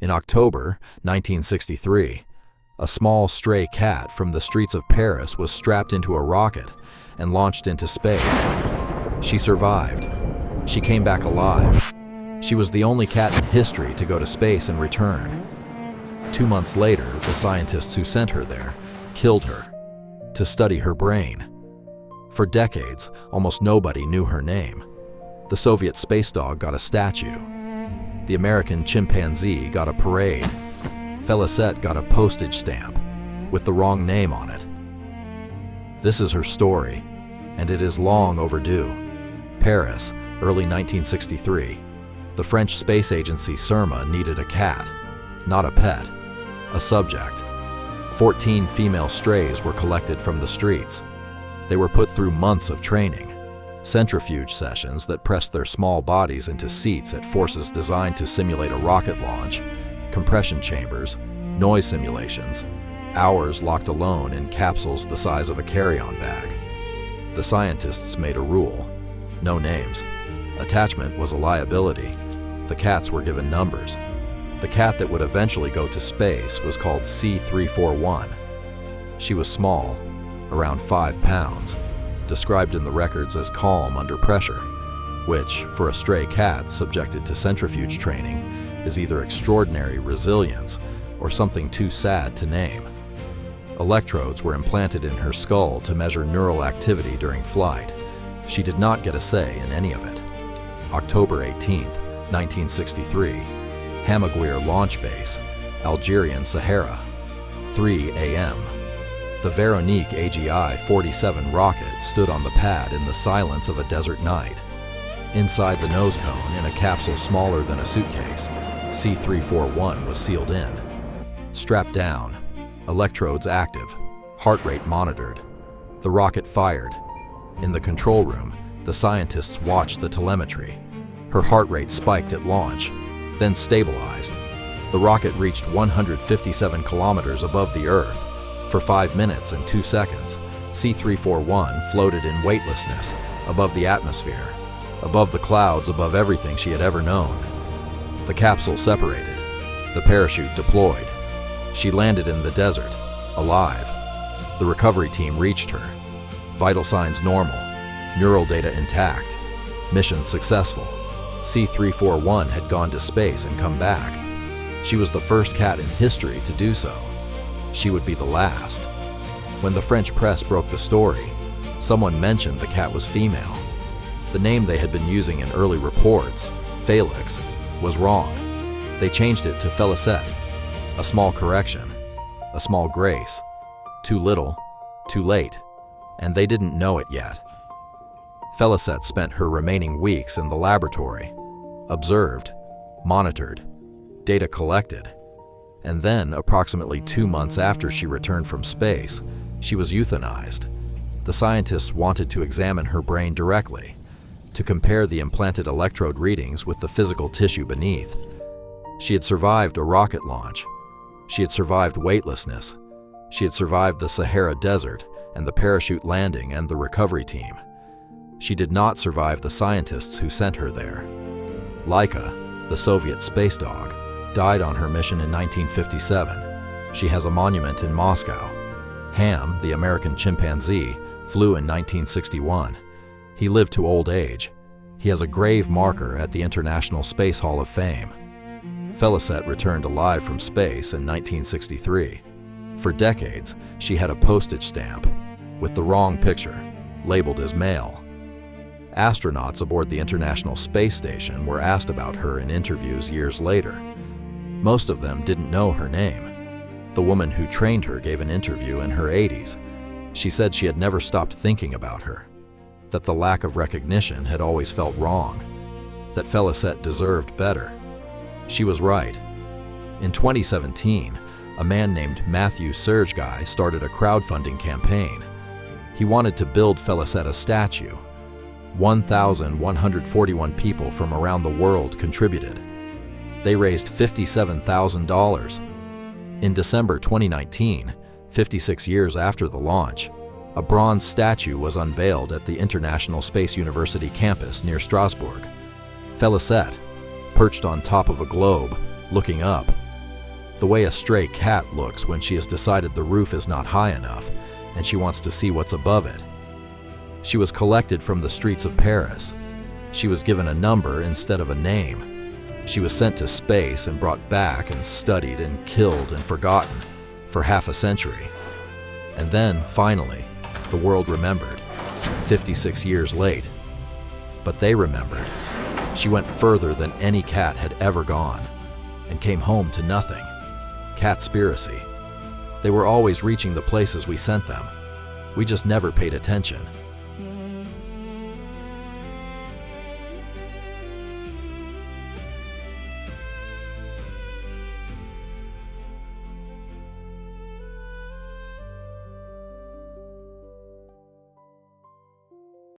In October 1963, a small stray cat from the streets of Paris was strapped into a rocket and launched into space. She survived. She came back alive. She was the only cat in history to go to space and return. 2 months later, the scientists who sent her there killed her to study her brain. For decades, almost nobody knew her name. The Soviet space dog got a statue. The American chimpanzee got a parade. Felicette got a postage stamp with the wrong name on it. This is her story, and it is long overdue. Paris, early 1963. The French space agency CERMA needed a cat, not a pet, a subject. 14 female strays were collected from the streets. They were put through months of training, centrifuge sessions that pressed their small bodies into seats at forces designed to simulate a rocket launch, compression chambers, noise simulations, hours locked alone in capsules the size of a carry-on bag. The scientists made a rule: no names. Attachment was a liability. The cats were given numbers. The cat that would eventually go to space was called C341. She was small, around 5 pounds, described in the records as calm under pressure, which, for a stray cat subjected to centrifuge training, is either extraordinary resilience or something too sad to name. Electrodes were implanted in her skull to measure neural activity during flight. She did not get a say in any of it. October 18, 1963, Hammaguir Launch Base, Algerian Sahara, 3 a.m. The Veronique AGI-47 rocket stood on the pad in the silence of a desert night. Inside the nose cone, in a capsule smaller than a suitcase, C341 was sealed in. Strapped down, electrodes active, heart rate monitored. The rocket fired. In the control room, the scientists watched the telemetry. Her heart rate spiked at launch, then stabilized. The rocket reached 157 kilometers above the Earth. For 5 minutes and 2 seconds, C341 floated in weightlessness above the atmosphere, above the clouds, above everything she had ever known. The capsule separated. The parachute deployed. She landed in the desert, alive. The recovery team reached her. Vital signs normal, neural data intact. Mission successful. C341 had gone to space and come back. She was the first cat in history to do so. She would be the last. When the French press broke the story, someone mentioned the cat was female. The name they had been using in early reports, Félix, was wrong. They changed it to Felicette. A small correction, a small grace. Too little, too late, and they didn't know it yet. Felicette spent her remaining weeks in the laboratory, observed, monitored, data collected. And then, approximately 2 months after she returned from space, she was euthanized. The scientists wanted to examine her brain directly, to compare the implanted electrode readings with the physical tissue beneath. She had survived a rocket launch. She had survived weightlessness. She had survived the Sahara Desert and the parachute landing and the recovery team. She did not survive the scientists who sent her there. Laika, the Soviet space dog, died on her mission in 1957. She has a monument in Moscow. Ham, the American chimpanzee, flew in 1961. He lived to old age. He has a grave marker at the International Space Hall of Fame. Felicette returned alive from space in 1963. For decades, she had a postage stamp with the wrong picture, labeled as male. Astronauts aboard the International Space Station were asked about her in interviews years later. Most of them didn't know her name. The woman who trained her gave an interview in her 80s. She said she had never stopped thinking about her, that the lack of recognition had always felt wrong, that Felicette deserved better. She was right. In 2017, a man named Matthew Sergei started a crowdfunding campaign. He wanted to build Felicette a statue. 1,141 people from around the world contributed. They raised $57,000. In December 2019, 56 years after the launch, a bronze statue was unveiled at the International Space University campus near Strasbourg. Felicette, perched on top of a globe, looking up, The way a stray cat looks when she has decided the roof is not high enough and she wants to see what's above it. She was collected from the streets of Paris. She was given a number instead of a name. She was sent to space and brought back and studied and killed and forgotten for half a century. And then, finally, the world remembered, 56 years late. But they remembered. She went further than any cat had ever gone and came home to nothing. Catspiracy. They were always reaching the places we sent them. We just never paid attention.